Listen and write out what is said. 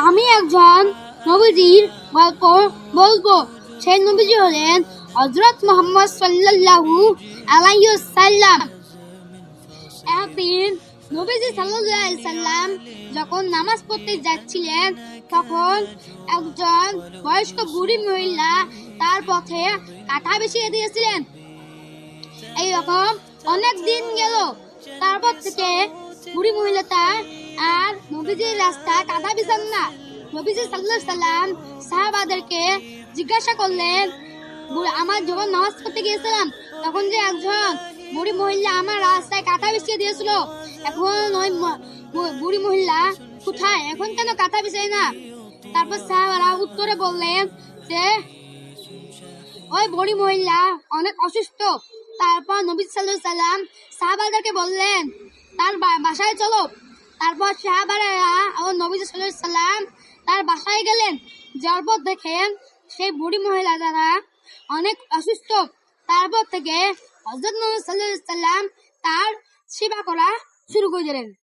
আমি একজন নবীজির গল্প বলবো। সেই নবীজি হলেন হযরত মুহাম্মদ সাল্লাল্লাহু আলাইহি ওয়াসাল্লাম। একদিন নবীজি সাল্লাল্লাহু আলাইহি সাল্লাম যখন নামাজ পড়তে যাচ্ছিলেন, তখন একজন বয়স্ক বুড়ি মহিলা তার পথে কাঁটা বিছিয়ে দিয়েছিলেন। এইরকম অনেক দিন গেল। তারপর থেকে বুড়ি মহিলাটা আর নবীজির রাস্তায় কাঁটা বিছান না। নবীজি সাল্লাল্লাহু আলাইহি সাল্লাম সাহাবাদেরকে জিজ্ঞাসা করলেন, আমার যখন নামাজ পড়তে গিয়েছিলাম তখন যে একজন বুড়ি মহিলা আমার রাস্তায় কাঁটা বিছিয়ে দিয়েছিল, এখন ওই বুড়ি মহিলা কোথায়? এখন কেন কাঁটা বিছায় না? তারপর সাহাবারা উত্তরে বললেন যে ওই বুড়ি মহিলা অনেক অসুস্থ। তারপর নবী সাল্লাল্লাহু আলাইহি সাল্লাম সাহাবাদেরকে বললেন তার বাসায় চলো। তারপর সাহাবারা ও নবী সাল্লাল্লাহু আলাইহি সাল্লাম তার বাসায় গেলেন। যাওয়ার পর দেখেন সেই বুড়ি মহিলা দ্বারা অনেক অসুস্থ। তারপর থেকে হযরত মুহাম্মদ সাল্লাল্লাহু আলাইহি সাল্লাম তার সেবা করা শুরু করে দিলেন।